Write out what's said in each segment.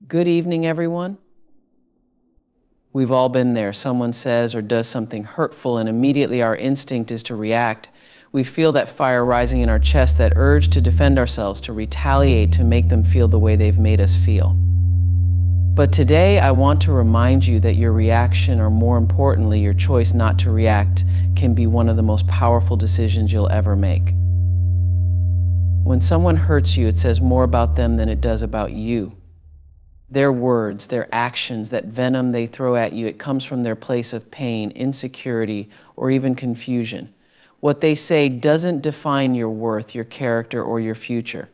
Good evening, everyone. We've all been there. Someone says or does something hurtful, and immediately our instinct is to react. We feel that fire rising in our chest, that urge to defend ourselves, to retaliate, to make them feel the way they've made us feel. But today, I want to remind you that your reaction, or more importantly, your choice not to react, can be one of the most powerful decisions you'll ever make. When someone hurts you, it says more about them than it does about you. Their words, their actions, that venom they throw at you, it comes from their place of pain, insecurity, or even confusion. What they say doesn't define your worth, your character, or your future,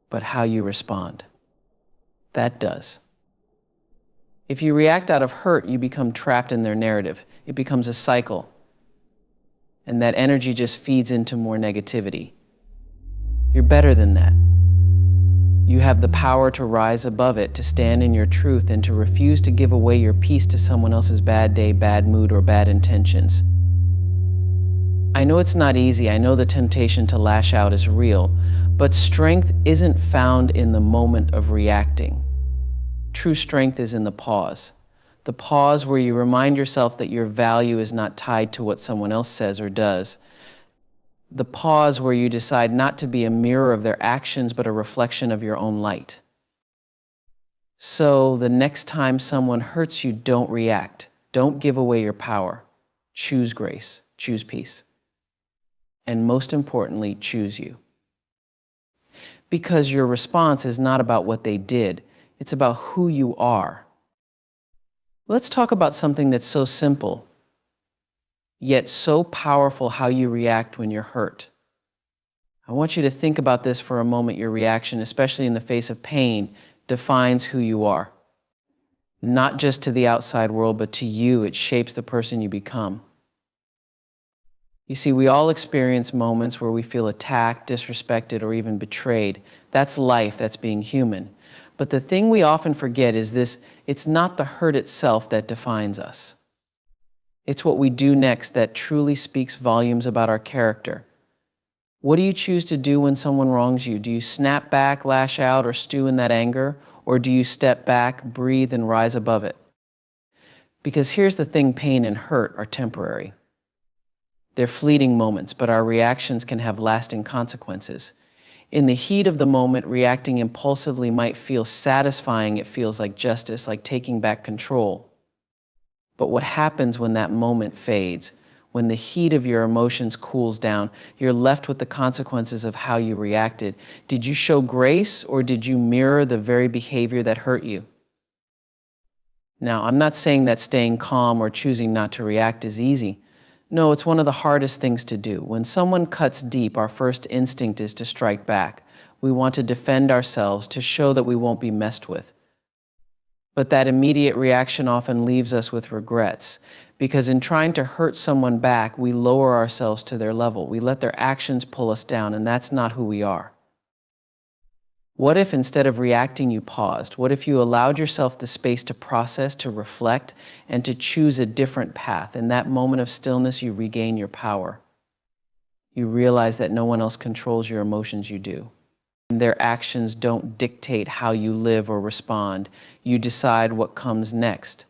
but how you respond. That does. If you react out of hurt, you become trapped in their narrative. It becomes a cycle, and that energy just feeds into more negativity. You're better than that. You have the power to rise above it, to stand in your truth, and to refuse to give away your peace to someone else's bad day, bad mood, or bad intentions. I know it's not easy. I know the temptation to lash out is real, but strength isn't found in the moment of reacting. True strength is in the pause where you remind yourself that your value is not tied to what someone else says or does. The pause where you decide not to be a mirror of their actions, but a reflection of your own light. So the next time someone hurts you, don't react. Don't give away your power. Choose grace, choose peace. And most importantly, choose you. Because your response is not about what they did, it's about who you are. Let's talk about something that's so simple, yet so powerful: how you react when you're hurt. I want you to think about this for a moment. Your reaction, especially in the face of pain, defines who you are. Not just to the outside world, but to you. It shapes the person you become. You see, we all experience moments where we feel attacked, disrespected, or even betrayed. That's life, that's being human. But the thing we often forget is this: it's not the hurt itself that defines us. It's what we do next that truly speaks volumes about our character. What do you choose to do when someone wrongs you? Do you snap back, lash out, or stew in that anger? Or do you step back, breathe, and rise above it? Because here's the thing: pain and hurt are temporary. They're fleeting moments, but our reactions can have lasting consequences. In the heat of the moment, reacting impulsively might feel satisfying. It feels like justice, like taking back control. But what happens when that moment fades? When the heat of your emotions cools down, you're left with the consequences of how you reacted. Did you show grace, or did you mirror the very behavior that hurt you? Now, I'm not saying that staying calm or choosing not to react is easy. No, it's one of the hardest things to do. When someone cuts deep, our first instinct is to strike back. We want to defend ourselves, to show that we won't be messed with. But that immediate reaction often leaves us with regrets, because in trying to hurt someone back, we lower ourselves to their level. We let their actions pull us down, and that's not who we are. What if instead of reacting, you paused? What if you allowed yourself the space to process, to reflect, and to choose a different path? In that moment of stillness, you regain your power. You realize that no one else controls your emotions, you do. Their actions don't dictate how you live or respond. You decide what comes next.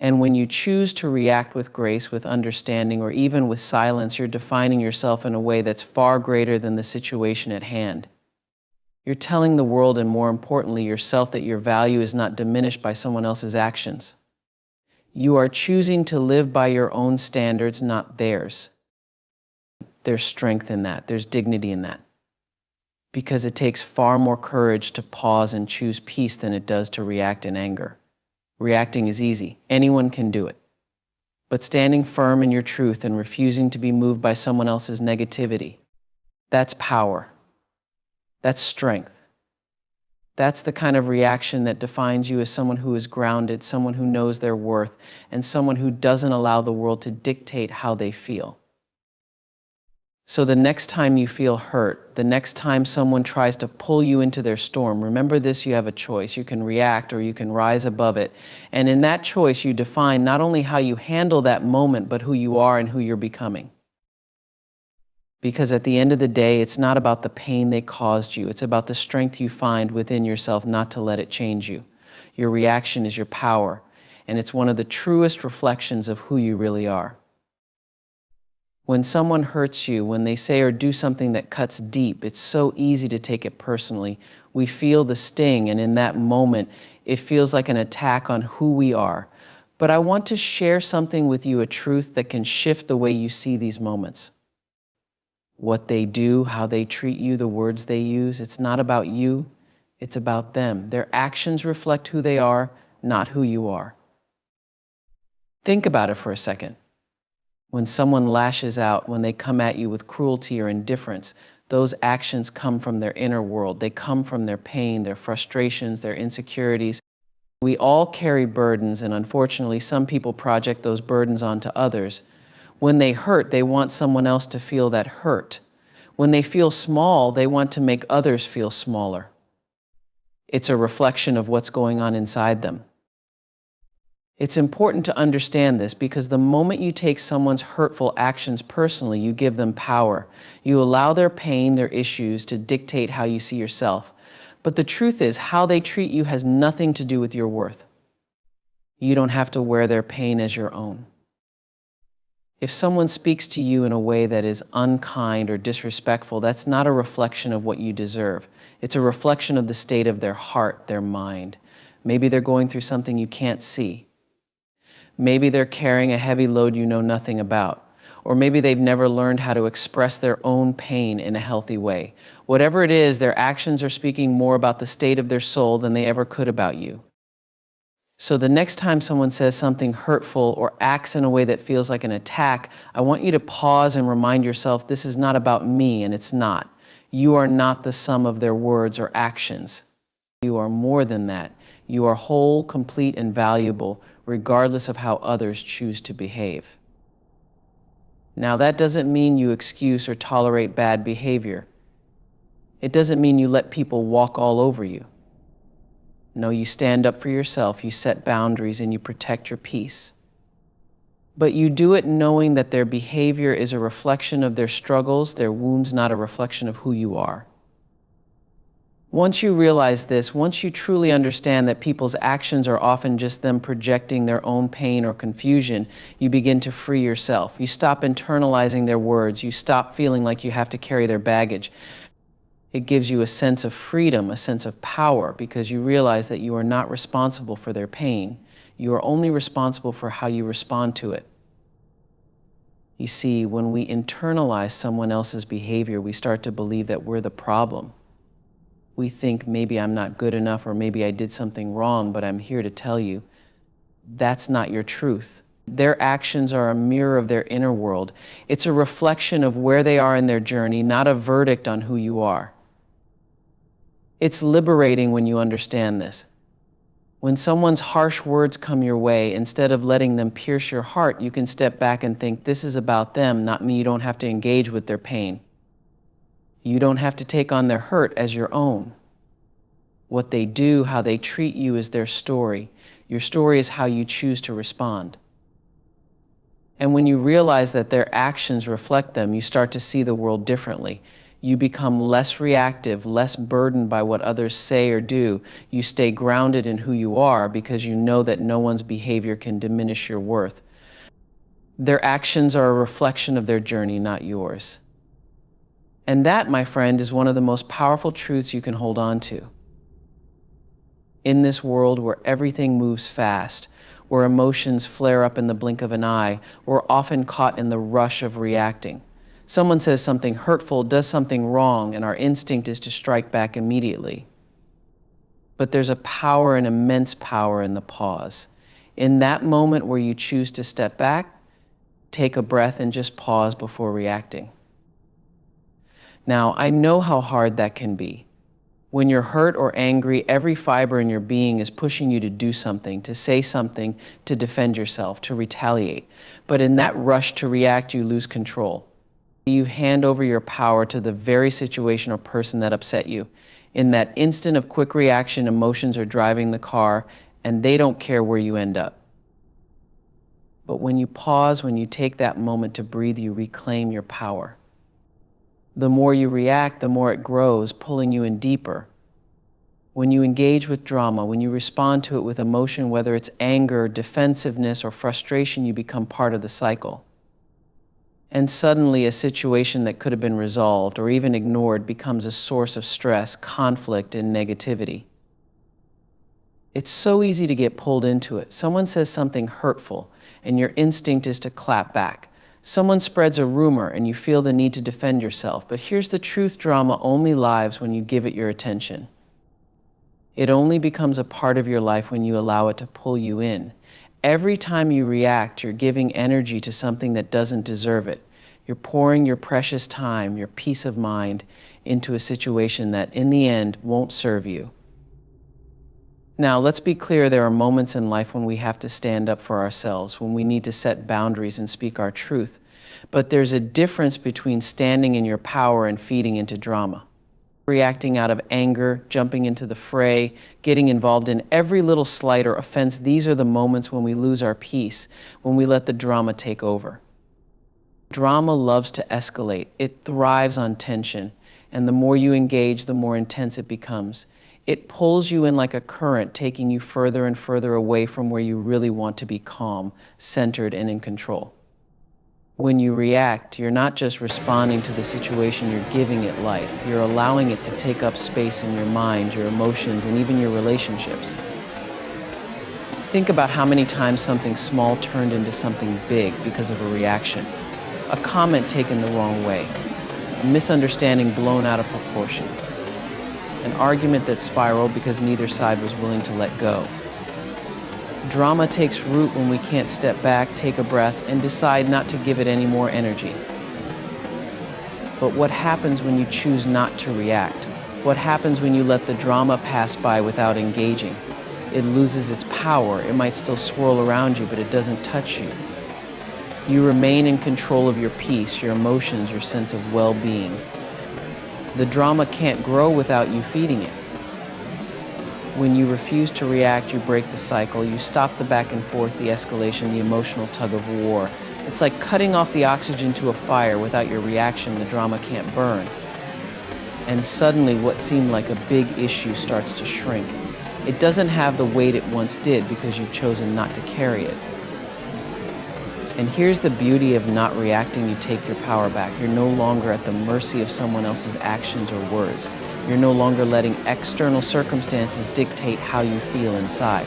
And when you choose to react with grace, with understanding, or even with silence, you're defining yourself in a way that's far greater than the situation at hand. You're telling the world, and more importantly yourself, that your value is not diminished by someone else's actions. You are choosing to live by your own standards, not theirs. There's strength in that. There's dignity in that. Because it takes far more courage to pause and choose peace than it does to react in anger. Reacting is easy. Anyone can do it. But standing firm in your truth and refusing to be moved by someone else's negativity, that's power. That's strength. That's the kind of reaction that defines you as someone who is grounded, someone who knows their worth, and someone who doesn't allow the world to dictate how they feel. So the next time you feel hurt, the next time someone tries to pull you into their storm, remember this: you have a choice. You can react or you can rise above it. And in that choice, you define not only how you handle that moment, but who you are and who you're becoming. Because at the end of the day, it's not about the pain they caused you. It's about the strength you find within yourself not to let it change you. Your reaction is your power, and it's one of the truest reflections of who you really are. When someone hurts you, when they say or do something that cuts deep, it's so easy to take it personally. We feel the sting, and in that moment, it feels like an attack on who we are. But I want to share something with you, a truth that can shift the way you see these moments. What they do, how they treat you, the words they use, it's not about you, it's about them. Their actions reflect who they are, not who you are. Think about it for a second. When someone lashes out, when they come at you with cruelty or indifference, those actions come from their inner world. They come from their pain, their frustrations, their insecurities. We all carry burdens, and unfortunately, some people project those burdens onto others. When they hurt, they want someone else to feel that hurt. When they feel small, they want to make others feel smaller. It's a reflection of what's going on inside them. It's important to understand this because the moment you take someone's hurtful actions personally, you give them power. You allow their pain, their issues to dictate how you see yourself. But the truth is, how they treat you has nothing to do with your worth. You don't have to wear their pain as your own. If someone speaks to you in a way that is unkind or disrespectful, that's not a reflection of what you deserve. It's a reflection of the state of their heart, their mind. Maybe they're going through something you can't see. Maybe they're carrying a heavy load you know nothing about. Or maybe they've never learned how to express their own pain in a healthy way. Whatever it is, their actions are speaking more about the state of their soul than they ever could about you. So the next time someone says something hurtful or acts in a way that feels like an attack, I want you to pause and remind yourself, this is not about me, and it's not. You are not the sum of their words or actions. You are more than that. You are whole, complete, and valuable, regardless of how others choose to behave. Now, that doesn't mean you excuse or tolerate bad behavior. It doesn't mean you let people walk all over you. No, you stand up for yourself, you set boundaries, and you protect your peace. But you do it knowing that their behavior is a reflection of their struggles, their wounds, not a reflection of who you are. Once you realize this, once you truly understand that people's actions are often just them projecting their own pain or confusion, you begin to free yourself. You stop internalizing their words. You stop feeling like you have to carry their baggage. It gives you a sense of freedom, a sense of power, because you realize that you are not responsible for their pain. You are only responsible for how you respond to it. You see, when we internalize someone else's behavior, we start to believe that we're the problem. We think maybe I'm not good enough or maybe I did something wrong, but I'm here to tell you that's not your truth. Their actions are a mirror of their inner world. It's a reflection of where they are in their journey, not a verdict on who you are. It's liberating when you understand this. When someone's harsh words come your way, instead of letting them pierce your heart, you can step back and think, this is about them, not me. You don't have to engage with their pain. You don't have to take on their hurt as your own. What they do, how they treat you is their story. Your story is how you choose to respond. And when you realize that their actions reflect them, you start to see the world differently. You become less reactive, less burdened by what others say or do. You stay grounded in who you are because you know that no one's behavior can diminish your worth. Their actions are a reflection of their journey, not yours. And that, my friend, is one of the most powerful truths you can hold on to. In this world where everything moves fast, where emotions flare up in the blink of an eye, we're often caught in the rush of reacting. Someone says something hurtful, does something wrong, and our instinct is to strike back immediately. But there's a power, an immense power in the pause. In that moment where you choose to step back, take a breath and just pause before reacting. Now, I know how hard that can be. When you're hurt or angry, every fiber in your being is pushing you to do something, to say something, to defend yourself, to retaliate. But in that rush to react, you lose control. You hand over your power to the very situation or person that upset you. In that instant of quick reaction, emotions are driving the car, and they don't care where you end up. But when you pause, when you take that moment to breathe, you reclaim your power. The more you react, the more it grows, pulling you in deeper. When you engage with drama, when you respond to it with emotion, whether it's anger, defensiveness, or frustration, you become part of the cycle. And suddenly, a situation that could have been resolved or even ignored becomes a source of stress, conflict, and negativity. It's so easy to get pulled into it. Someone says something hurtful, and your instinct is to clap back. Someone spreads a rumor, and you feel the need to defend yourself. But here's the truth: drama only lives when you give it your attention. It only becomes a part of your life when you allow it to pull you in. Every time you react, you're giving energy to something that doesn't deserve it. You're pouring your precious time, your peace of mind, into a situation that, in the end, won't serve you. Now, let's be clear, there are moments in life when we have to stand up for ourselves, when we need to set boundaries and speak our truth. But there's a difference between standing in your power and feeding into drama. Reacting out of anger, jumping into the fray, getting involved in every little slight or offense, these are the moments when we lose our peace, when we let the drama take over. Drama loves to escalate. It thrives on tension, and the more you engage, the more intense it becomes. It pulls you in like a current, taking you further and further away from where you really want to be calm, centered, and in control. When you react, you're not just responding to the situation, you're giving it life. You're allowing it to take up space in your mind, your emotions, and even your relationships. Think about how many times something small turned into something big because of a reaction. A comment taken the wrong way, a misunderstanding blown out of proportion, an argument that spiraled because neither side was willing to let go. Drama takes root when we can't step back, take a breath, and decide not to give it any more energy. But what happens when you choose not to react? What happens when you let the drama pass by without engaging? It loses its power. It might still swirl around you, but it doesn't touch you. You remain in control of your peace, your emotions, your sense of well-being. The drama can't grow without you feeding it. When you refuse to react, you break the cycle. You stop the back and forth, the escalation, the emotional tug of war. It's like cutting off the oxygen to a fire. Without your reaction, the drama can't burn. And suddenly, what seemed like a big issue starts to shrink. It doesn't have the weight it once did because you've chosen not to carry it. And here's the beauty of not reacting: you take your power back. You're no longer at the mercy of someone else's actions or words. You're no longer letting external circumstances dictate how you feel inside.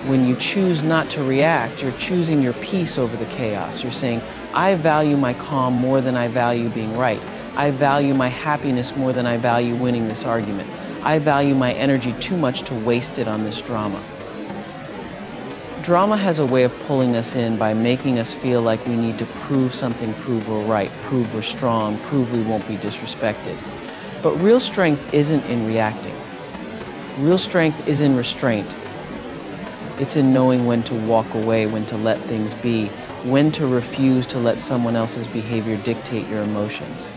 When you choose not to react, you're choosing your peace over the chaos. You're saying, I value my calm more than I value being right. I value my happiness more than I value winning this argument. I value my energy too much to waste it on this drama. Drama has a way of pulling us in by making us feel like we need to prove something, prove we're right, prove we're strong, prove we won't be disrespected. But real strength isn't in reacting. Real strength is in restraint. It's in knowing when to walk away, when to let things be, when to refuse to let someone else's behavior dictate your emotions.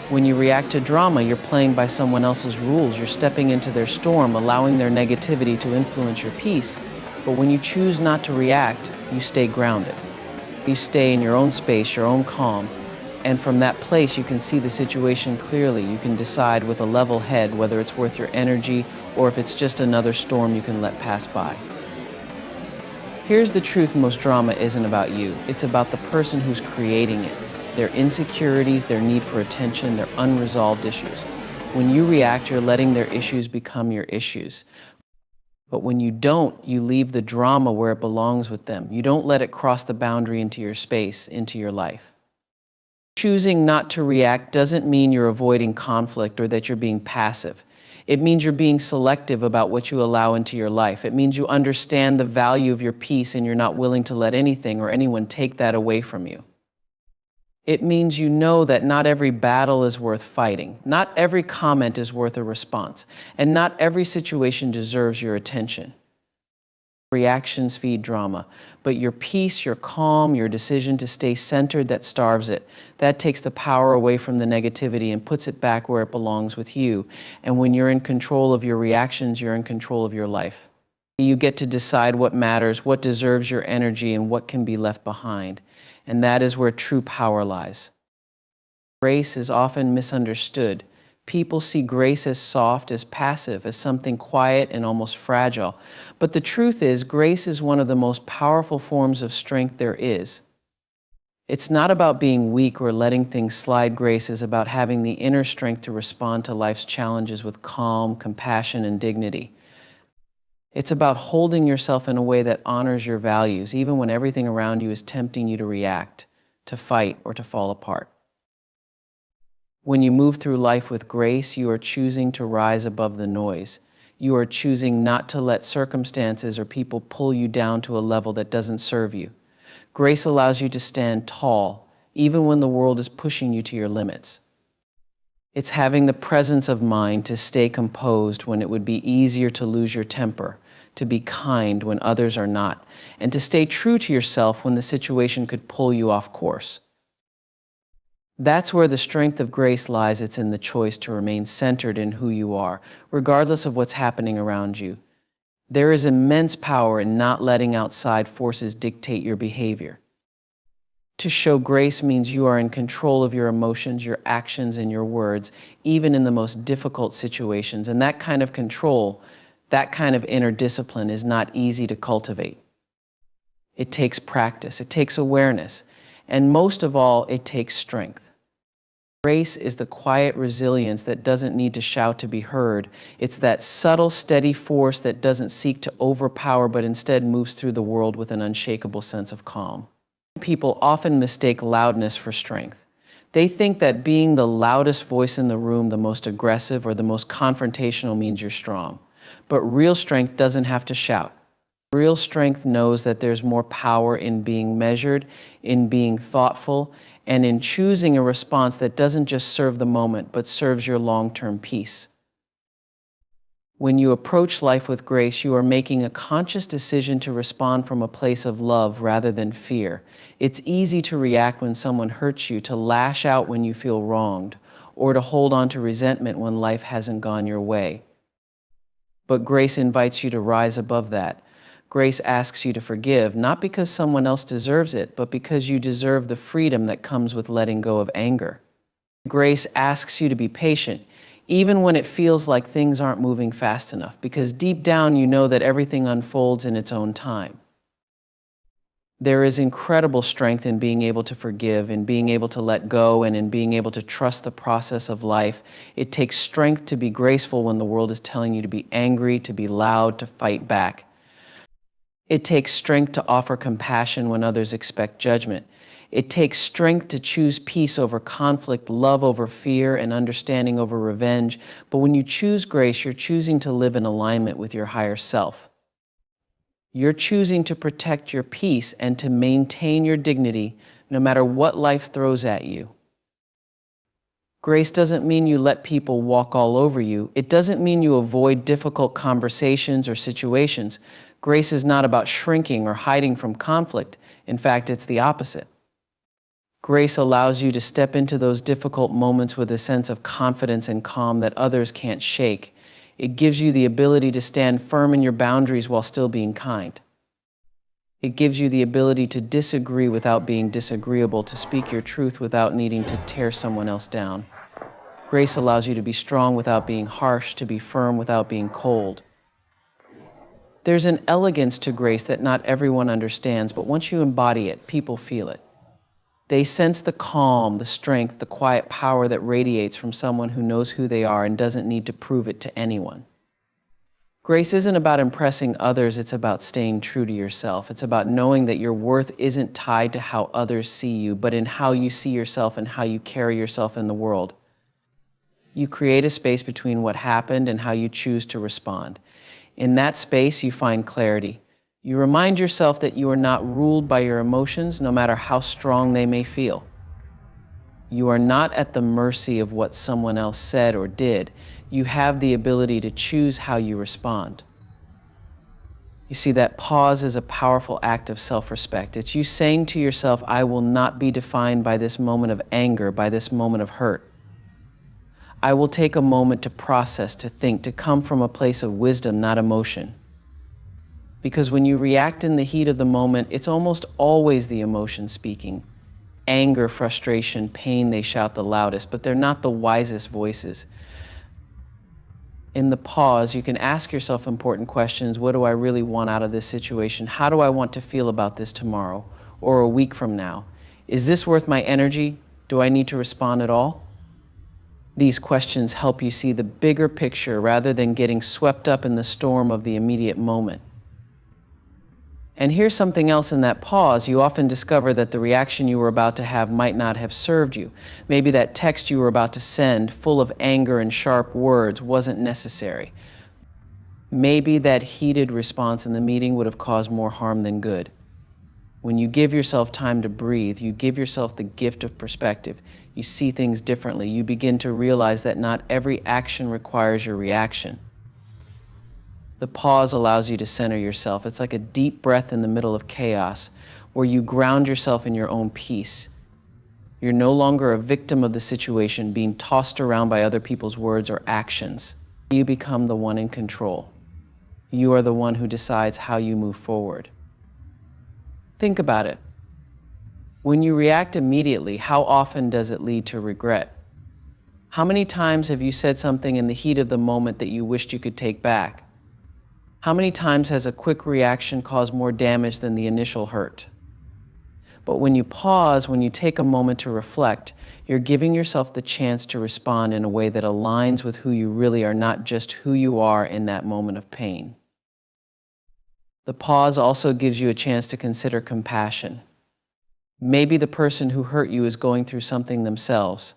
When you react to drama, you're playing by someone else's rules. You're stepping into their storm, allowing their negativity to influence your peace. But when you choose not to react, you stay grounded. You stay in your own space, your own calm. And from that place, you can see the situation clearly. You can decide with a level head whether it's worth your energy or if it's just another storm you can let pass by. Here's the truth: most drama isn't about you. It's about the person who's creating it. Their insecurities, their need for attention, their unresolved issues. When you react, you're letting their issues become your issues. But when you don't, you leave the drama where it belongs with them. You don't let it cross the boundary into your space, into your life. Choosing not to react doesn't mean you're avoiding conflict or that you're being passive. It means you're being selective about what you allow into your life. It means you understand the value of your peace and you're not willing to let anything or anyone take that away from you. It means you know that not every battle is worth fighting. Not every comment is worth a response. And not every situation deserves your attention. Reactions feed drama, but your peace, your calm, your decision to stay centered, that starves it. That takes the power away from the negativity and puts it back where it belongs, with you. And when you're in control of your reactions, you're in control of your life. You get to decide what matters, what deserves your energy, and what can be left behind. And that is where true power lies. Grace is often misunderstood. People see grace as soft, as passive, as something quiet and almost fragile. But the truth is, grace is one of the most powerful forms of strength there is. It's not about being weak or letting things slide. Grace is about having the inner strength to respond to life's challenges with calm, compassion, and dignity. It's about holding yourself in a way that honors your values, even when everything around you is tempting you to react, to fight, or to fall apart. When you move through life with grace, you are choosing to rise above the noise. You are choosing not to let circumstances or people pull you down to a level that doesn't serve you. Grace allows you to stand tall, even when the world is pushing you to your limits. It's having the presence of mind to stay composed when it would be easier to lose your temper, to be kind when others are not, and to stay true to yourself when the situation could pull you off course. That's where the strength of grace lies. It's in the choice to remain centered in who you are, regardless of what's happening around you. There is immense power in not letting outside forces dictate your behavior. To show grace means you are in control of your emotions, your actions, and your words, even in the most difficult situations. And that kind of control, that kind of inner discipline is not easy to cultivate. It takes practice, it takes awareness, and most of all, it takes strength. Grace is the quiet resilience that doesn't need to shout to be heard. It's that subtle, steady force that doesn't seek to overpower, but instead moves through the world with an unshakable sense of calm. People often mistake loudness for strength. They think that being the loudest voice in the room, the most aggressive or the most confrontational means you're strong. But real strength doesn't have to shout. Real strength knows that there's more power in being measured, in being thoughtful, and in choosing a response that doesn't just serve the moment, but serves your long-term peace. When you approach life with grace, you are making a conscious decision to respond from a place of love rather than fear. It's easy to react when someone hurts you, to lash out when you feel wronged, or to hold on to resentment when life hasn't gone your way. But grace invites you to rise above that. Grace asks you to forgive, not because someone else deserves it, but because you deserve the freedom that comes with letting go of anger. Grace asks you to be patient, even when it feels like things aren't moving fast enough, because deep down you know that everything unfolds in its own time. There is incredible strength in being able to forgive, in being able to let go, and in being able to trust the process of life. It takes strength to be graceful when the world is telling you to be angry, to be loud, to fight back. It takes strength to offer compassion when others expect judgment. It takes strength to choose peace over conflict, love over fear, and understanding over revenge. But when you choose grace, you're choosing to live in alignment with your higher self. You're choosing to protect your peace and to maintain your dignity no matter what life throws at you. Grace doesn't mean you let people walk all over you. It doesn't mean you avoid difficult conversations or situations. Grace is not about shrinking or hiding from conflict. In fact, it's the opposite. Grace allows you to step into those difficult moments with a sense of confidence and calm that others can't shake. It gives you the ability to stand firm in your boundaries while still being kind. It gives you the ability to disagree without being disagreeable, to speak your truth without needing to tear someone else down. Grace allows you to be strong without being harsh, to be firm without being cold. There's an elegance to grace that not everyone understands, but once you embody it, people feel it. They sense the calm, the strength, the quiet power that radiates from someone who knows who they are and doesn't need to prove it to anyone. Grace isn't about impressing others, it's about staying true to yourself. It's about knowing that your worth isn't tied to how others see you, but in how you see yourself and how you carry yourself in the world. You create a space between what happened and how you choose to respond. In that space, you find clarity. You remind yourself that you are not ruled by your emotions, no matter how strong they may feel. You are not at the mercy of what someone else said or did. You have the ability to choose how you respond. You see, that pause is a powerful act of self-respect. It's you saying to yourself, I will not be defined by this moment of anger, by this moment of hurt. I will take a moment to process, to think, to come from a place of wisdom, not emotion. Because when you react in the heat of the moment, it's almost always the emotion speaking. Anger, frustration, pain, they shout the loudest, but they're not the wisest voices. In the pause, you can ask yourself important questions. What do I really want out of this situation? How do I want to feel about this tomorrow or a week from now? Is this worth my energy? Do I need to respond at all? These questions help you see the bigger picture rather than getting swept up in the storm of the immediate moment. And here's something else: in that pause, you often discover that the reaction you were about to have might not have served you. Maybe that text you were about to send, full of anger and sharp words, wasn't necessary. Maybe that heated response in the meeting would have caused more harm than good. When you give yourself time to breathe, you give yourself the gift of perspective. You see things differently. You begin to realize that not every action requires your reaction. The pause allows you to center yourself. It's like a deep breath in the middle of chaos, where you ground yourself in your own peace. You're no longer a victim of the situation, being tossed around by other people's words or actions. You become the one in control. You are the one who decides how you move forward. Think about it. When you react immediately, how often does it lead to regret? How many times have you said something in the heat of the moment that you wished you could take back? How many times has a quick reaction caused more damage than the initial hurt? But when you pause, when you take a moment to reflect, you're giving yourself the chance to respond in a way that aligns with who you really are, not just who you are in that moment of pain. The pause also gives you a chance to consider compassion. Maybe the person who hurt you is going through something themselves.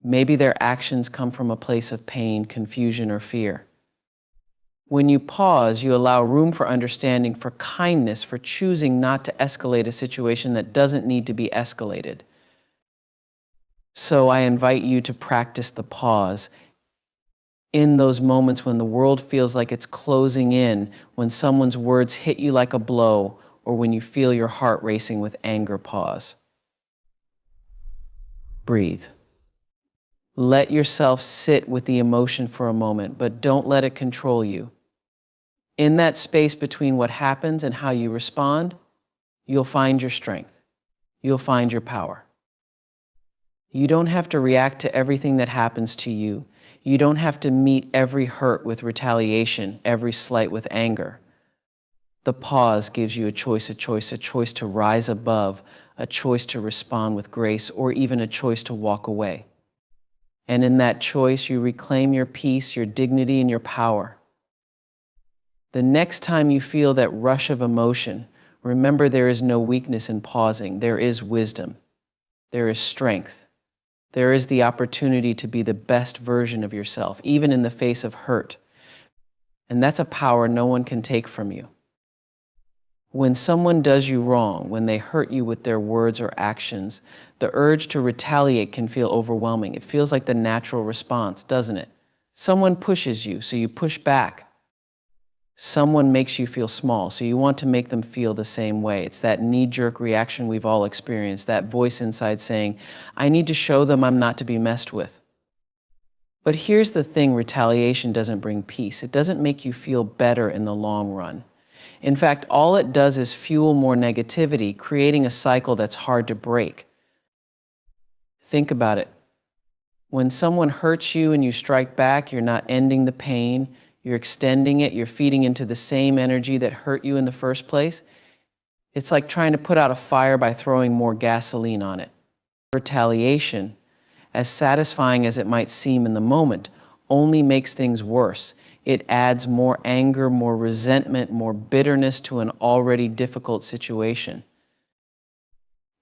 Maybe their actions come from a place of pain, confusion, or fear. When you pause, you allow room for understanding, for kindness, for choosing not to escalate a situation that doesn't need to be escalated. So I invite you to practice the pause in those moments when the world feels like it's closing in, when someone's words hit you like a blow, or when you feel your heart racing with anger. Pause. Breathe. Let yourself sit with the emotion for a moment, but don't let it control you. In that space between what happens and how you respond, you'll find your strength. You'll find your power. You don't have to react to everything that happens to you. You don't have to meet every hurt with retaliation, every slight with anger. The pause gives you a choice to rise above, a choice to respond with grace, or even a choice to walk away. And in that choice, you reclaim your peace, your dignity, and your power. The next time you feel that rush of emotion, remember there is no weakness in pausing. There is wisdom. There is strength. There is the opportunity to be the best version of yourself, even in the face of hurt. And that's a power no one can take from you. When someone does you wrong, when they hurt you with their words or actions, the urge to retaliate can feel overwhelming. It feels like the natural response, doesn't it? Someone pushes you, so you push back. Someone makes you feel small, so you want to make them feel the same way. It's that knee-jerk reaction we've all experienced, that voice inside saying, I need to show them I'm not to be messed with. But here's the thing: retaliation doesn't bring peace. It doesn't make you feel better in the long run. In fact, all it does is fuel more negativity, creating a cycle that's hard to break. Think about it. When someone hurts you and you strike back, you're not ending the pain. You're extending it. You're feeding into the same energy that hurt you in the first place. It's like trying to put out a fire by throwing more gasoline on it. Retaliation, as satisfying as it might seem in the moment, only makes things worse. It adds more anger, more resentment, more bitterness to an already difficult situation.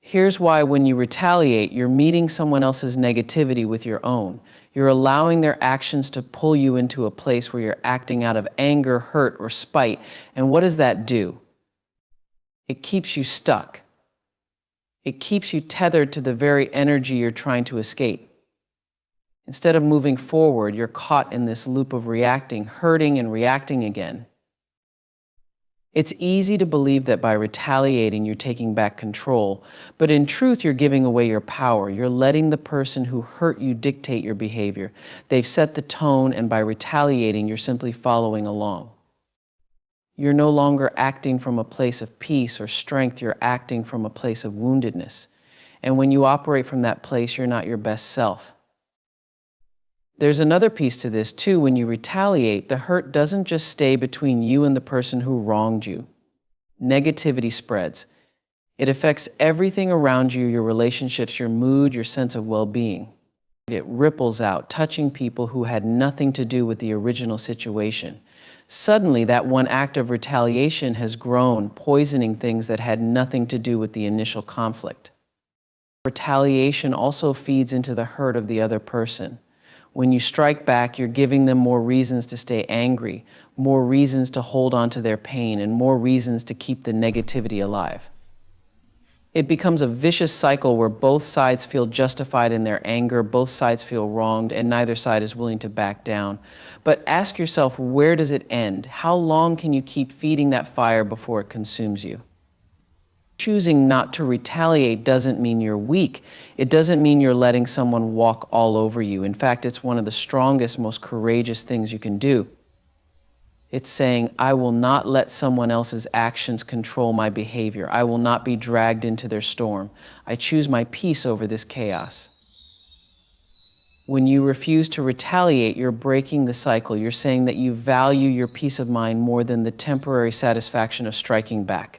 Here's why: when you retaliate, you're meeting someone else's negativity with your own. You're allowing their actions to pull you into a place where you're acting out of anger, hurt, or spite. And what does that do? It keeps you stuck. It keeps you tethered to the very energy you're trying to escape. Instead of moving forward, you're caught in this loop of reacting, hurting, and reacting again. It's easy to believe that by retaliating, you're taking back control, but in truth, you're giving away your power. You're letting the person who hurt you dictate your behavior. They've set the tone, and by retaliating, you're simply following along. You're no longer acting from a place of peace or strength. You're acting from a place of woundedness. And when you operate from that place, you're not your best self. There's another piece to this too. When you retaliate, the hurt doesn't just stay between you and the person who wronged you. Negativity spreads. It affects everything around you, your relationships, your mood, your sense of well-being. It ripples out, touching people who had nothing to do with the original situation. Suddenly, that one act of retaliation has grown, poisoning things that had nothing to do with the initial conflict. Retaliation also feeds into the hurt of the other person. When you strike back, you're giving them more reasons to stay angry, more reasons to hold on to their pain, and more reasons to keep the negativity alive. It becomes a vicious cycle where both sides feel justified in their anger, both sides feel wronged, and neither side is willing to back down. But ask yourself, where does it end? How long can you keep feeding that fire before it consumes you? Choosing not to retaliate doesn't mean you're weak. It doesn't mean you're letting someone walk all over you. In fact, it's one of the strongest, most courageous things you can do. It's saying, I will not let someone else's actions control my behavior. I will not be dragged into their storm. I choose my peace over this chaos. When you refuse to retaliate, you're breaking the cycle. You're saying that you value your peace of mind more than the temporary satisfaction of striking back.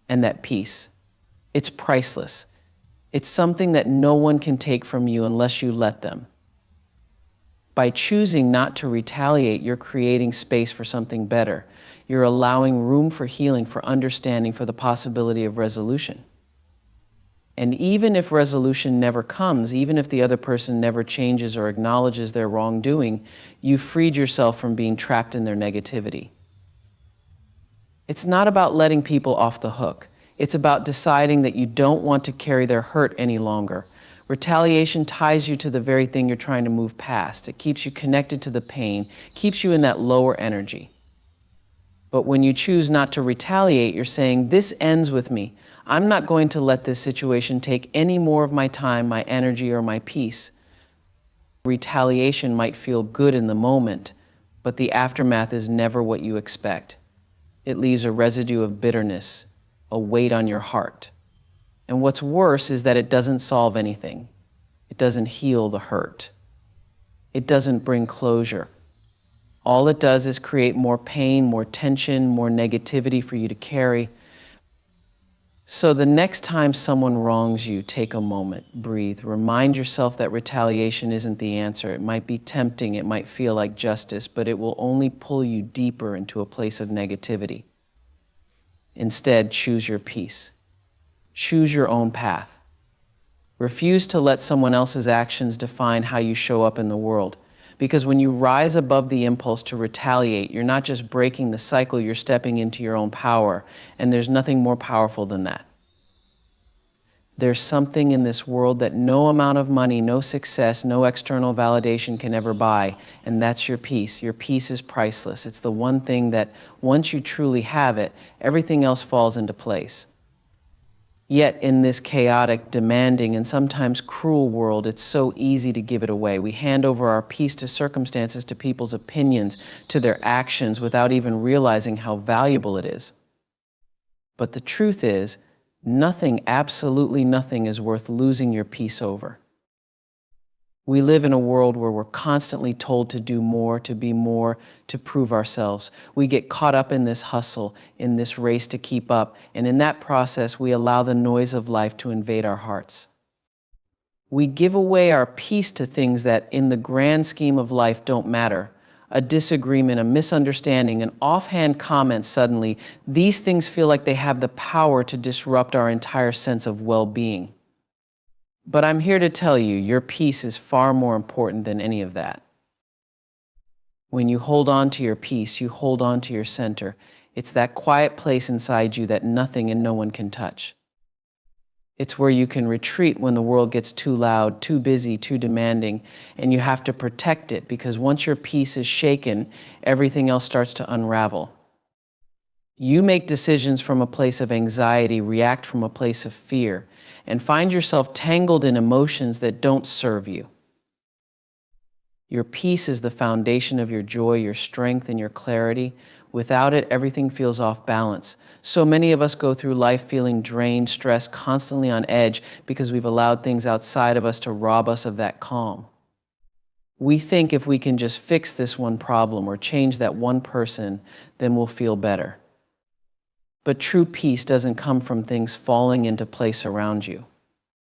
And that peace, it's priceless. It's something that no one can take from you unless you let them. By choosing not to retaliate, you're creating space for something better. You're allowing room for healing, for understanding, for the possibility of resolution. And even if resolution never comes, even if the other person never changes or acknowledges their wrongdoing, you've freed yourself from being trapped in their negativity. It's not about letting people off the hook. It's about deciding that you don't want to carry their hurt any longer. Retaliation ties you to the very thing you're trying to move past. It keeps you connected to the pain, keeps you in that lower energy. But when you choose not to retaliate, you're saying, this ends with me. I'm not going to let this situation take any more of my time, my energy, or my peace. Retaliation might feel good in the moment, but the aftermath is never what you expect. It leaves a residue of bitterness, a weight on your heart. And what's worse is that it doesn't solve anything. It doesn't heal the hurt. It doesn't bring closure. All it does is create more pain, more tension, more negativity for you to carry. So the next time someone wrongs you, take a moment, breathe, remind yourself that retaliation isn't the answer. It might be tempting, it might feel like justice, but it will only pull you deeper into a place of negativity. Instead, choose your peace. Choose your own path. Refuse to let someone else's actions define how you show up in the world. Because when you rise above the impulse to retaliate, you're not just breaking the cycle, you're stepping into your own power. And there's nothing more powerful than that. There's something in this world that no amount of money, no success, no external validation can ever buy, and that's your peace. Your peace is priceless. It's the one thing that once you truly have it, everything else falls into place. Yet in this chaotic, demanding, and sometimes cruel world, it's so easy to give it away. We hand over our peace to circumstances, to people's opinions, to their actions without even realizing how valuable it is. But the truth is, nothing, absolutely nothing, is worth losing your peace over. We live in a world where we're constantly told to do more, to be more, to prove ourselves. We get caught up in this hustle, in this race to keep up, and in that process, we allow the noise of life to invade our hearts. We give away our peace to things that, in the grand scheme of life, don't matter. A disagreement, a misunderstanding, an offhand comment suddenly, these things feel like they have the power to disrupt our entire sense of well-being. But I'm here to tell you, your peace is far more important than any of that. When you hold on to your peace, you hold on to your center. It's that quiet place inside you that nothing and no one can touch. It's where you can retreat when the world gets too loud, too busy, too demanding, and you have to protect it because once your peace is shaken, everything else starts to unravel. You make decisions from a place of anxiety, react from a place of fear, and find yourself tangled in emotions that don't serve you. Your peace is the foundation of your joy, your strength, and your clarity. Without it, everything feels off balance. So many of us go through life feeling drained, stressed, constantly on edge because we've allowed things outside of us to rob us of that calm. We think if we can just fix this one problem or change that one person, then we'll feel better. But true peace doesn't come from things falling into place around you.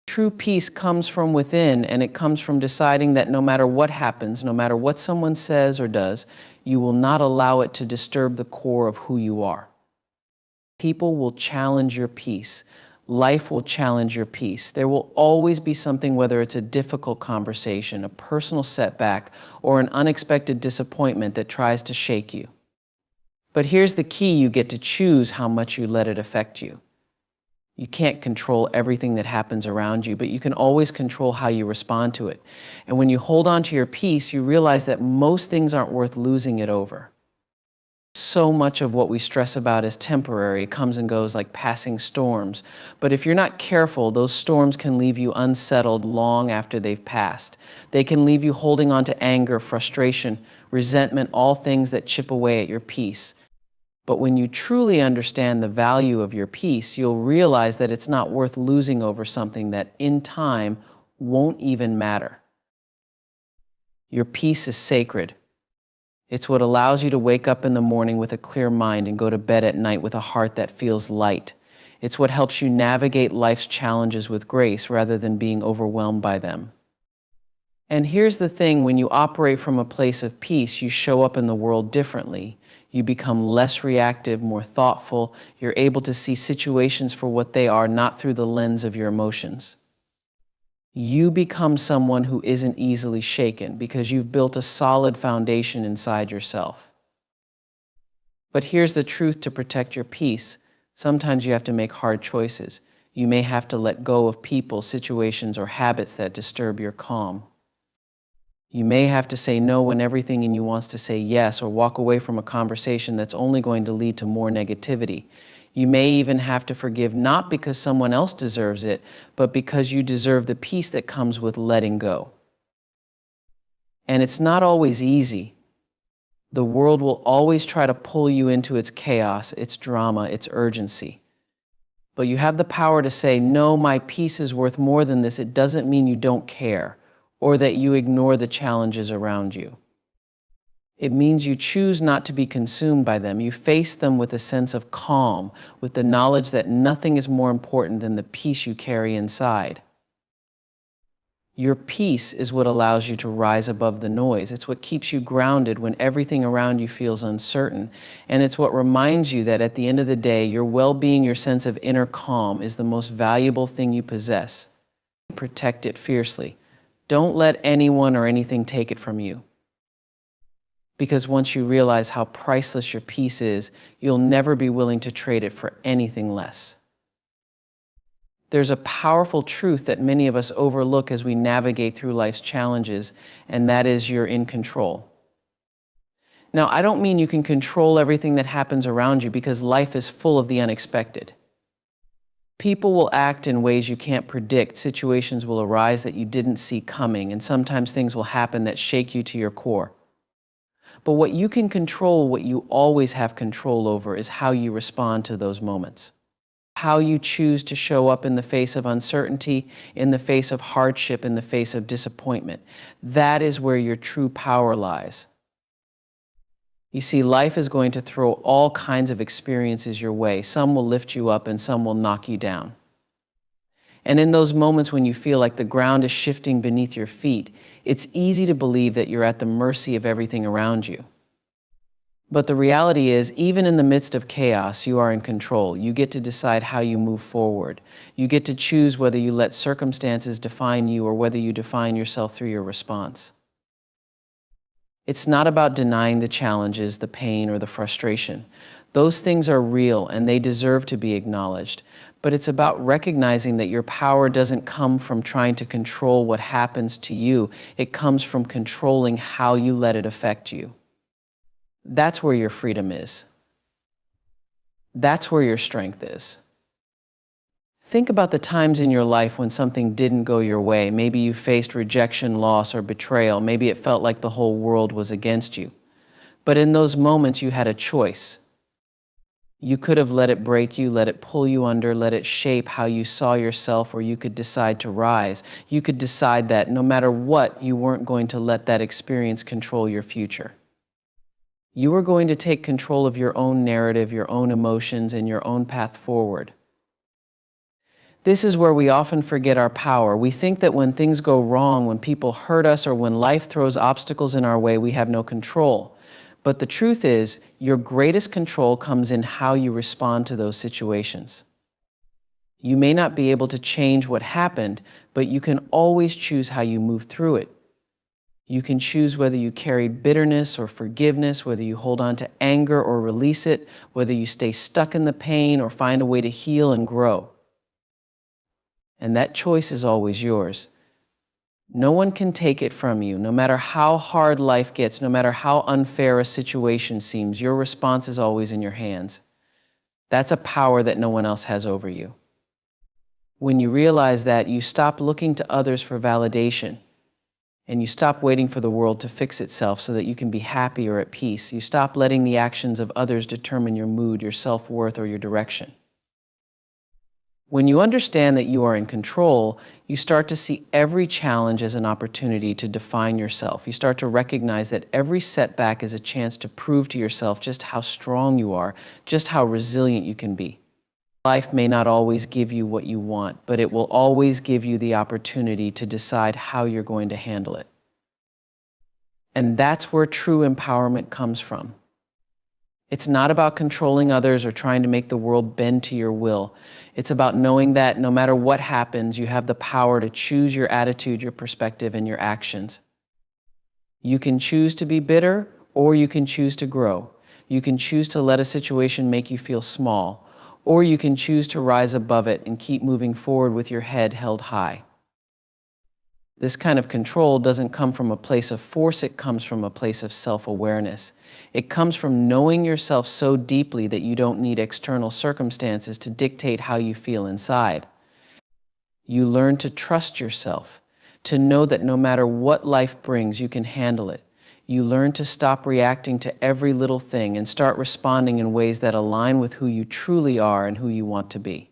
True peace comes from within, and it comes from deciding that no matter what happens, no matter what someone says or does, you will not allow it to disturb the core of who you are. People will challenge your peace. Life will challenge your peace. There will always be something, whether it's a difficult conversation, a personal setback, or an unexpected disappointment that tries to shake you. But here's the key: you get to choose how much you let it affect you. You can't control everything that happens around you, but you can always control how you respond to it. And when you hold on to your peace, you realize that most things aren't worth losing it over. So much of what we stress about is temporary. It comes and goes like passing storms. But if you're not careful, those storms can leave you unsettled long after they've passed. They can leave you holding on to anger, frustration, resentment, all things that chip away at your peace. But when you truly understand the value of your peace, you'll realize that it's not worth losing over something that in time won't even matter. Your peace is sacred. It's what allows you to wake up in the morning with a clear mind and go to bed at night with a heart that feels light. It's what helps you navigate life's challenges with grace rather than being overwhelmed by them. And here's the thing: when you operate from a place of peace, you show up in the world differently. You become less reactive, more thoughtful. You're able to see situations for what they are, not through the lens of your emotions. You become someone who isn't easily shaken because you've built a solid foundation inside yourself. But here's the truth: to protect your peace, sometimes you have to make hard choices. You may have to let go of people, situations, or habits that disturb your calm. You may have to say no when everything in you wants to say yes, or walk away from a conversation that's only going to lead to more negativity. You may even have to forgive, not because someone else deserves it, but because you deserve the peace that comes with letting go. And it's not always easy. The world will always try to pull you into its chaos, its drama, its urgency. But you have the power to say, no, my peace is worth more than this. It doesn't mean you don't care, or that you ignore the challenges around you. It means you choose not to be consumed by them. You face them with a sense of calm, with the knowledge that nothing is more important than the peace you carry inside. Your peace is what allows you to rise above the noise. It's what keeps you grounded when everything around you feels uncertain. And it's what reminds you that at the end of the day, your well-being, your sense of inner calm is the most valuable thing you possess. Protect it fiercely. Don't let anyone or anything take it from you. Because once you realize how priceless your peace is, you'll never be willing to trade it for anything less. There's a powerful truth that many of us overlook as we navigate through life's challenges, and that is you're in control. Now, I don't mean you can control everything that happens around you, because life is full of the unexpected. People will act in ways you can't predict. Situations will arise that you didn't see coming, and sometimes things will happen that shake you to your core. But what you can control, what you always have control over, is how you respond to those moments. How you choose to show up in the face of uncertainty, in the face of hardship, in the face of disappointment. That is where your true power lies. You see, life is going to throw all kinds of experiences your way. Some will lift you up and some will knock you down. And in those moments when you feel like the ground is shifting beneath your feet, it's easy to believe that you're at the mercy of everything around you. But the reality is, even in the midst of chaos, you are in control. You get to decide how you move forward. You get to choose whether you let circumstances define you or whether you define yourself through your response. It's not about denying the challenges, the pain, or the frustration. Those things are real and they deserve to be acknowledged. But it's about recognizing that your power doesn't come from trying to control what happens to you. It comes from controlling how you let it affect you. That's where your freedom is. That's where your strength is. Think about the times in your life when something didn't go your way. Maybe you faced rejection, loss, or betrayal. Maybe it felt like the whole world was against you. But in those moments, you had a choice. You could have let it break you, let it pull you under, let it shape how you saw yourself, or you could decide to rise. You could decide that no matter what, you weren't going to let that experience control your future. You were going to take control of your own narrative, your own emotions, and your own path forward. This is where we often forget our power. We think that when things go wrong, when people hurt us, or when life throws obstacles in our way, we have no control. But the truth is, your greatest control comes in how you respond to those situations. You may not be able to change what happened, but you can always choose how you move through it. You can choose whether you carry bitterness or forgiveness, whether you hold on to anger or release it, whether you stay stuck in the pain or find a way to heal and grow. And that choice is always yours. No one can take it from you. No matter how hard life gets, no matter how unfair a situation seems, your response is always in your hands. That's a power that no one else has over you. When you realize that, you stop looking to others for validation, and you stop waiting for the world to fix itself so that you can be happy or at peace. You stop letting the actions of others determine your mood, your self-worth, or your direction. When you understand that you are in control, you start to see every challenge as an opportunity to define yourself. You start to recognize that every setback is a chance to prove to yourself just how strong you are, just how resilient you can be. Life may not always give you what you want, but it will always give you the opportunity to decide how you're going to handle it. And that's where true empowerment comes from. It's not about controlling others or trying to make the world bend to your will. It's about knowing that no matter what happens, you have the power to choose your attitude, your perspective, and your actions. You can choose to be bitter, or you can choose to grow. You can choose to let a situation make you feel small, or you can choose to rise above it and keep moving forward with your head held high. This kind of control doesn't come from a place of force, it comes from a place of self-awareness. It comes from knowing yourself so deeply that you don't need external circumstances to dictate how you feel inside. You learn to trust yourself, to know that no matter what life brings, you can handle it. You learn to stop reacting to every little thing and start responding in ways that align with who you truly are and who you want to be.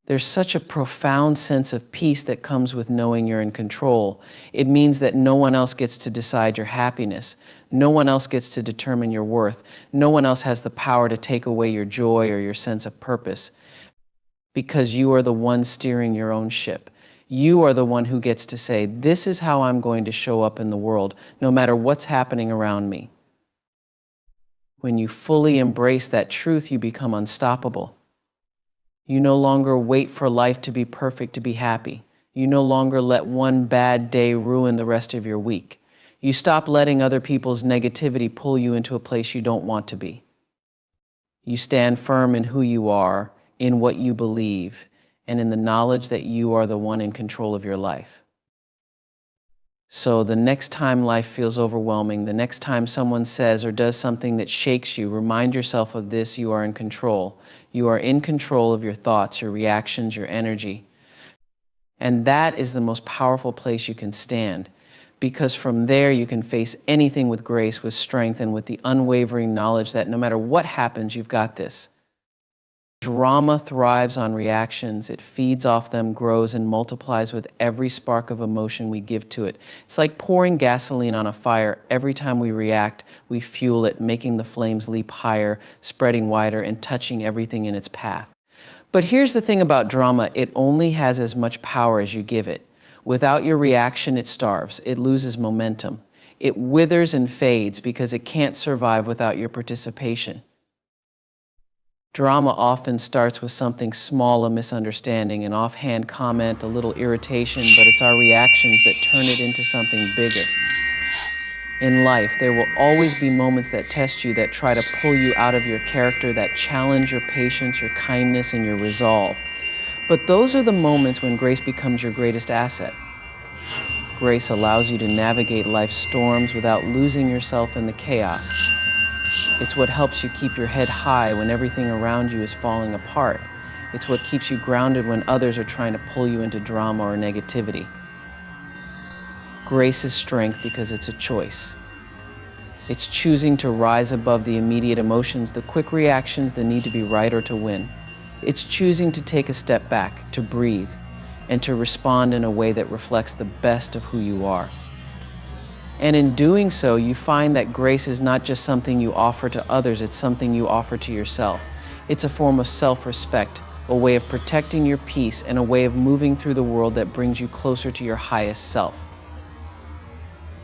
There's such a profound sense of peace that comes with knowing you're in control. It means that no one else gets to decide your happiness. No one else gets to determine your worth. No one else has the power to take away your joy or your sense of purpose, because you are the one steering your own ship. You are the one who gets to say, this is how I'm going to show up in the world, no matter what's happening around me. When you fully embrace that truth, you become unstoppable. You no longer wait for life to be perfect to be happy. You no longer let one bad day ruin the rest of your week. You stop letting other people's negativity pull you into a place you don't want to be. You stand firm in who you are, in what you believe, and in the knowledge that you are the one in control of your life. So the next time life feels overwhelming, the next time someone says or does something that shakes you, remind yourself of this: you are in control. You are in control of your thoughts, your reactions, your energy. And that is the most powerful place you can stand, because from there you can face anything with grace, with strength, and with the unwavering knowledge that no matter what happens, you've got this. Drama thrives on reactions. It feeds off them, grows, and multiplies with every spark of emotion we give to it. It's like pouring gasoline on a fire. Every time we react, we fuel it, making the flames leap higher, spreading wider, and touching everything in its path. But here's the thing about drama: it only has as much power as you give it. Without your reaction, it starves. It loses momentum. It withers and fades because it can't survive without your participation. Drama often starts with something small, a misunderstanding, an offhand comment, a little irritation, but it's our reactions that turn it into something bigger. In life, there will always be moments that test you, that try to pull you out of your character, that challenge your patience, your kindness, and your resolve. But those are the moments when grace becomes your greatest asset. Grace allows you to navigate life's storms without losing yourself in the chaos. It's what helps you keep your head high when everything around you is falling apart. It's what keeps you grounded when others are trying to pull you into drama or negativity. Grace is strength because it's a choice. It's choosing to rise above the immediate emotions, the quick reactions, the need to be right or to win. It's choosing to take a step back, to breathe, and to respond in a way that reflects the best of who you are. And in doing so, you find that grace is not just something you offer to others, it's something you offer to yourself. It's a form of self-respect, a way of protecting your peace, and a way of moving through the world that brings you closer to your highest self.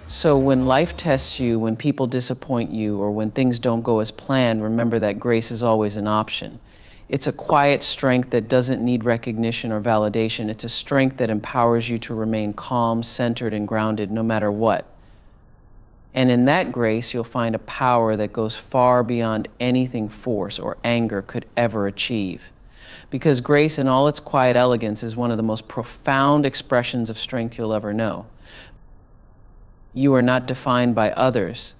So when life tests you, when people disappoint you, or when things don't go as planned, remember that grace is always an option. It's a quiet strength that doesn't need recognition or validation. It's a strength that empowers you to remain calm, centered, and grounded no matter what. And in that grace, you'll find a power that goes far beyond anything force or anger could ever achieve. Because grace in all its quiet elegance is one of the most profound expressions of strength you'll ever know. You are not defined by others.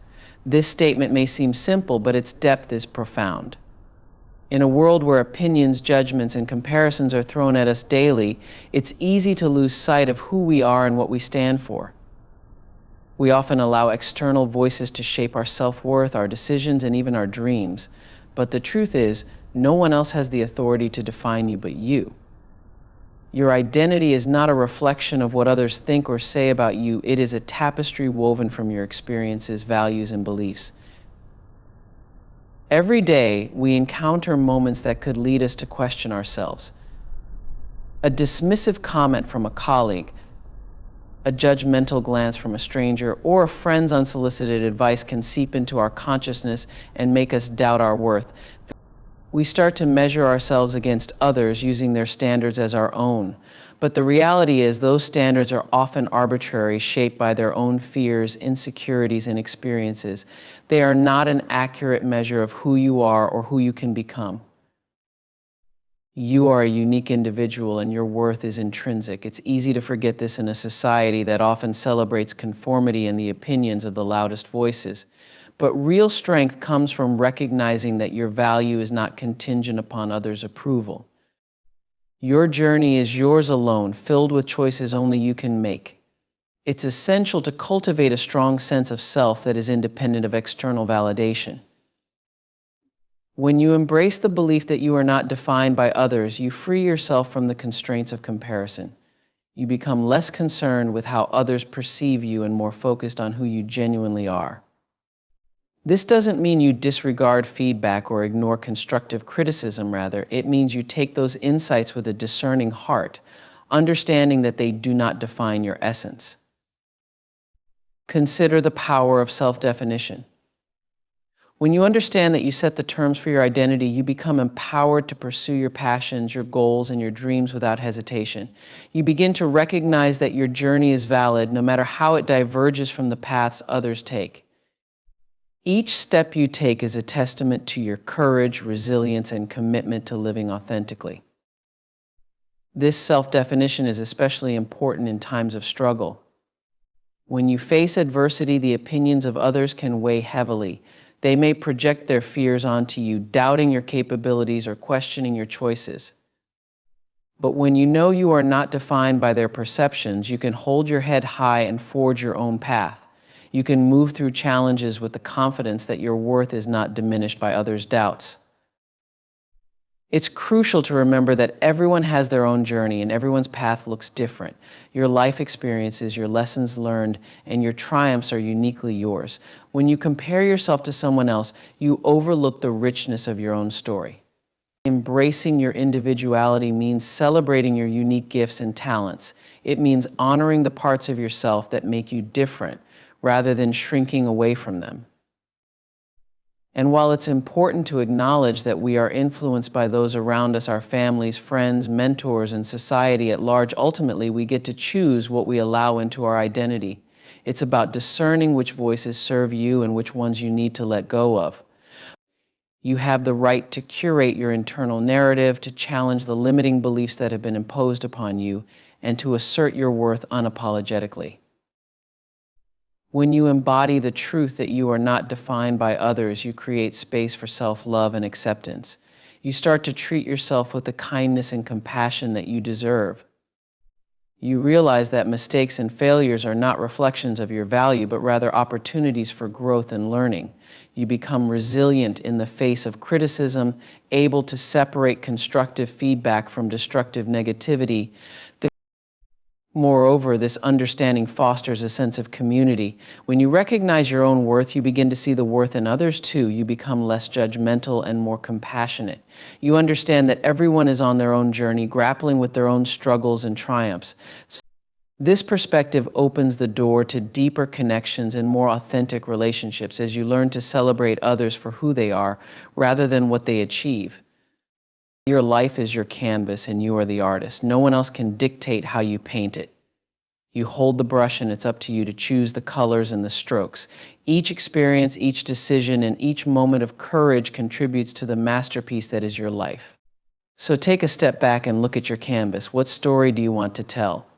This statement may seem simple, but its depth is profound. In a world where opinions, judgments, and comparisons are thrown at us daily, it's easy to lose sight of who we are and what we stand for. We often allow external voices to shape our self-worth, our decisions, and even our dreams. But the truth is, no one else has the authority to define you but you. Your identity is not a reflection of what others think or say about you. It is a tapestry woven from your experiences, values, and beliefs. Every day, we encounter moments that could lead us to question ourselves. A dismissive comment from a colleague, a judgmental glance from a stranger, or a friend's unsolicited advice can seep into our consciousness and make us doubt our worth. We start to measure ourselves against others using their standards as our own. But the reality is those standards are often arbitrary, shaped by their own fears, insecurities, and experiences. They are not an accurate measure of who you are or who you can become. You are a unique individual and your worth is intrinsic. It's easy to forget this in a society that often celebrates conformity and the opinions of the loudest voices. But real strength comes from recognizing that your value is not contingent upon others' approval. Your journey is yours alone, filled with choices only you can make. It's essential to cultivate a strong sense of self that is independent of external validation. When you embrace the belief that you are not defined by others, you free yourself from the constraints of comparison. You become less concerned with how others perceive you and more focused on who you genuinely are. This doesn't mean you disregard feedback or ignore constructive criticism, rather. It means you take those insights with a discerning heart, understanding that they do not define your essence. Consider the power of self-definition. When you understand that you set the terms for your identity, you become empowered to pursue your passions, your goals, and your dreams without hesitation. You begin to recognize that your journey is valid no matter how it diverges from the paths others take. Each step you take is a testament to your courage, resilience, and commitment to living authentically. This self-definition is especially important in times of struggle. When you face adversity, the opinions of others can weigh heavily. They may project their fears onto you, doubting your capabilities or questioning your choices. But when you know you are not defined by their perceptions, you can hold your head high and forge your own path. You can move through challenges with the confidence that your worth is not diminished by others' doubts. It's crucial to remember that everyone has their own journey and everyone's path looks different. Your life experiences, your lessons learned, and your triumphs are uniquely yours. When you compare yourself to someone else, you overlook the richness of your own story. Embracing your individuality means celebrating your unique gifts and talents. It means honoring the parts of yourself that make you different, rather than shrinking away from them. And while it's important to acknowledge that we are influenced by those around us, our families, friends, mentors, and society at large, ultimately we get to choose what we allow into our identity. It's about discerning which voices serve you and which ones you need to let go of. You have the right to curate your internal narrative, to challenge the limiting beliefs that have been imposed upon you, and to assert your worth unapologetically. When you embody the truth that you are not defined by others, you create space for self-love and acceptance. You start to treat yourself with the kindness and compassion that you deserve. You realize that mistakes and failures are not reflections of your value, but rather opportunities for growth and learning. You become resilient in the face of criticism, able to separate constructive feedback from destructive negativity. Moreover, this understanding fosters a sense of community. When you recognize your own worth, you begin to see the worth in others too. You become less judgmental and more compassionate. You understand that everyone is on their own journey, grappling with their own struggles and triumphs. This perspective opens the door to deeper connections and more authentic relationships as you learn to celebrate others for who they are rather than what they achieve. Your life is your canvas and you are the artist. No one else can dictate how you paint it. You hold the brush and it's up to you to choose the colors and the strokes. Each experience, each decision, and each moment of courage contributes to the masterpiece that is your life. So take a step back and look at your canvas. What story do you want to tell?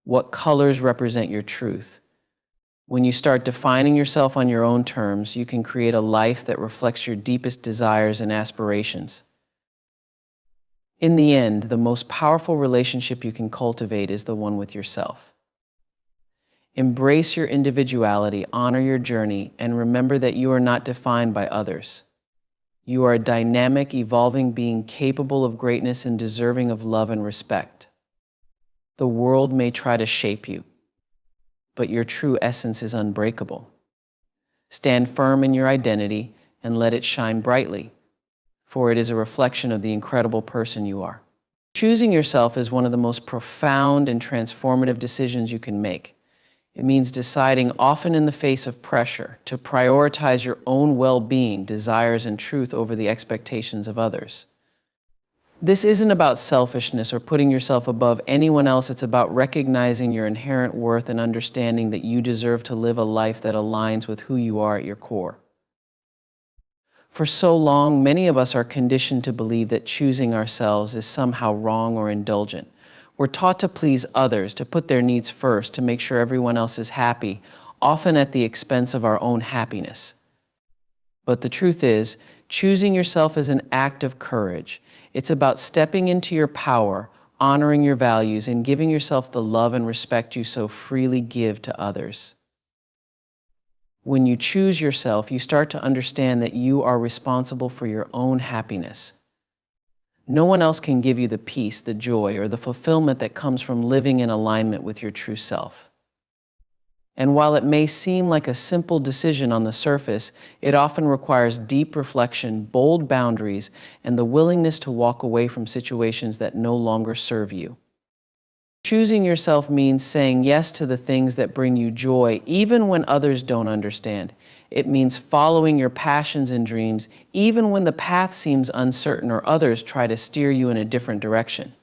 What colors represent your truth? When you start defining yourself on your own terms, you can create a life that reflects your deepest desires and aspirations. In the end, the most powerful relationship you can cultivate is the one with yourself. Embrace your individuality, honor your journey, and remember that you are not defined by others. You are a dynamic, evolving being capable of greatness and deserving of love and respect. The world may try to shape you, but your true essence is unbreakable. Stand firm in your identity and let it shine brightly, for it is a reflection of the incredible person you are. Choosing yourself is one of the most profound and transformative decisions you can make. It means deciding, often in the face of pressure, to prioritize your own well-being, desires, and truth over the expectations of others. This isn't about selfishness or putting yourself above anyone else. It's about recognizing your inherent worth and understanding that you deserve to live a life that aligns with who you are at your core. For so long, many of us are conditioned to believe that choosing ourselves is somehow wrong or indulgent. We're taught to please others, to put their needs first, to make sure everyone else is happy, often at the expense of our own happiness. But the truth is, choosing yourself is an act of courage. It's about stepping into your power, honoring your values, and giving yourself the love and respect you so freely give to others. When you choose yourself, you start to understand that you are responsible for your own happiness. No one else can give you the peace, the joy, or the fulfillment that comes from living in alignment with your true self. And while it may seem like a simple decision on the surface, it often requires deep reflection, bold boundaries, and the willingness to walk away from situations that no longer serve you. Choosing yourself means saying yes to the things that bring you joy, even when others don't understand. It means following your passions and dreams, even when the path seems uncertain or others try to steer you in a different direction.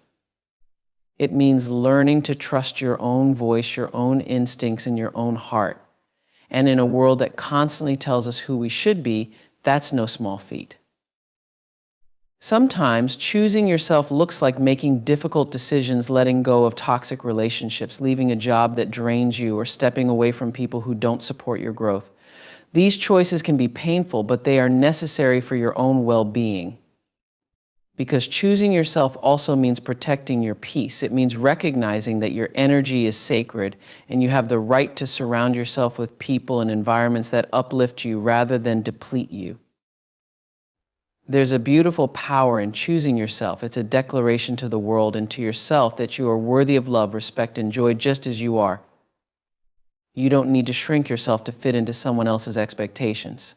It means learning to trust your own voice, your own instincts, and your own heart. And in a world that constantly tells us who we should be, that's no small feat. Sometimes choosing yourself looks like making difficult decisions, letting go of toxic relationships, leaving a job that drains you, or stepping away from people who don't support your growth. These choices can be painful, but they are necessary for your own well-being. Because choosing yourself also means protecting your peace. It means recognizing that your energy is sacred and you have the right to surround yourself with people and environments that uplift you rather than deplete you. There's a beautiful power in choosing yourself. It's a declaration to the world and to yourself that you are worthy of love, respect, and joy just as you are. You don't need to shrink yourself to fit into someone else's expectations.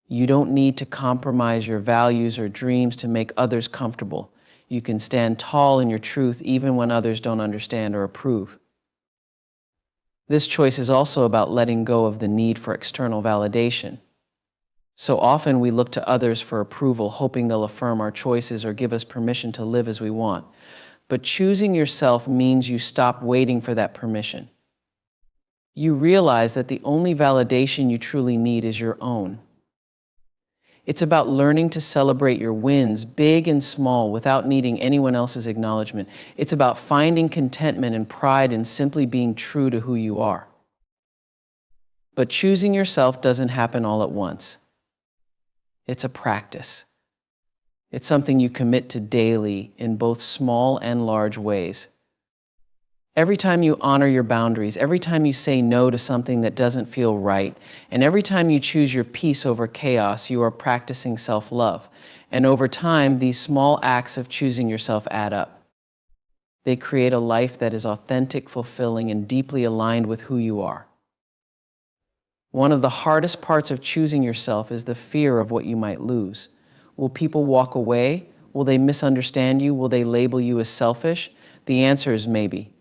You don't need to compromise your values or dreams to make others comfortable. You can stand tall in your truth even when others don't understand or approve. This choice is also about letting go of the need for external validation. So often we look to others for approval, hoping they'll affirm our choices or give us permission to live as we want. But choosing yourself means you stop waiting for that permission. You realize that the only validation you truly need is your own. It's about learning to celebrate your wins, big and small, without needing anyone else's acknowledgement. It's about finding contentment and pride in simply being true to who you are. But choosing yourself doesn't happen all at once. It's a practice. It's something you commit to daily in both small and large ways. Every time you honor your boundaries, every time you say no to something that doesn't feel right, and every time you choose your peace over chaos, you are practicing self-love. And over time, these small acts of choosing yourself add up. They create a life that is authentic, fulfilling, and deeply aligned with who you are. One of the hardest parts of choosing yourself is the fear of what you might lose. Will people walk away? Will they misunderstand you? Will they label you as selfish? The answer is maybe.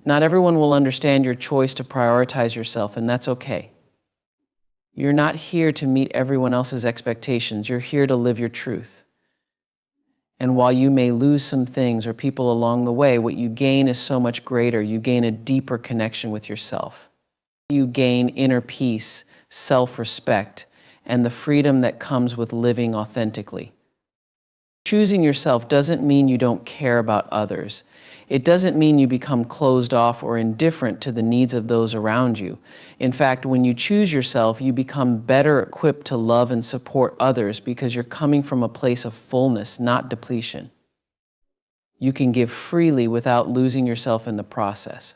Not everyone will understand your choice to prioritize yourself, and that's okay. You're not here to meet everyone else's expectations. You're here to live your truth. And while you may lose some things or people along the way, what you gain is so much greater. You gain a deeper connection with yourself. You gain inner peace, self-respect, and the freedom that comes with living authentically. Choosing yourself doesn't mean you don't care about others. It doesn't mean you become closed off or indifferent to the needs of those around you. In fact, when you choose yourself, you become better equipped to love and support others because you're coming from a place of fullness, not depletion. You can give freely without losing yourself in the process.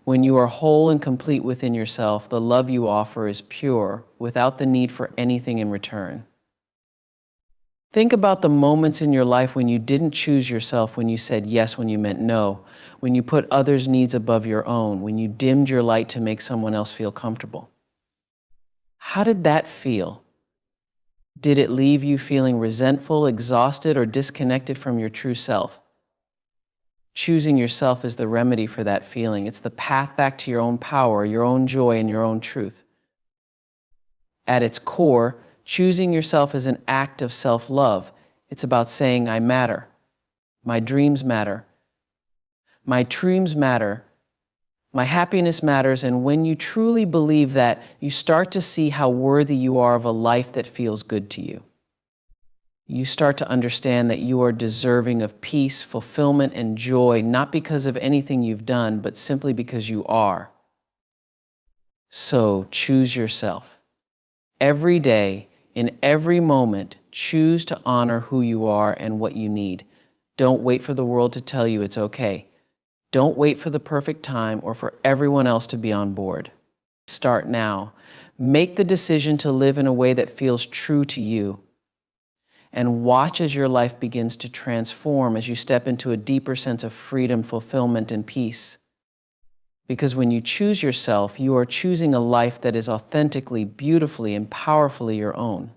When you are whole and complete within yourself, the love you offer is pure, without the need for anything in return. Think about the moments in your life when you didn't choose yourself, when you said yes when you meant no, when you put others' needs above your own, when you dimmed your light to make someone else feel comfortable. How did that feel? Did it leave you feeling resentful, exhausted, or disconnected from your true self? Choosing yourself is the remedy for that feeling. It's the path back to your own power, your own joy, and your own truth. At its core, choosing yourself is an act of self-love. It's about saying, I matter. My dreams matter. My dreams matter. My happiness matters. And when you truly believe that, you start to see how worthy you are of a life that feels good to you. You start to understand that you are deserving of peace, fulfillment, and joy, not because of anything you've done, but simply because you are. So choose yourself. Every day, in every moment, choose to honor who you are and what you need. Don't wait for the world to tell you it's okay. Don't wait for the perfect time or for everyone else to be on board. Start now. Make the decision to live in a way that feels true to you. And watch as your life begins to transform as you step into a deeper sense of freedom, fulfillment, and peace. Because when you choose yourself, you are choosing a life that is authentically, beautifully, and powerfully your own.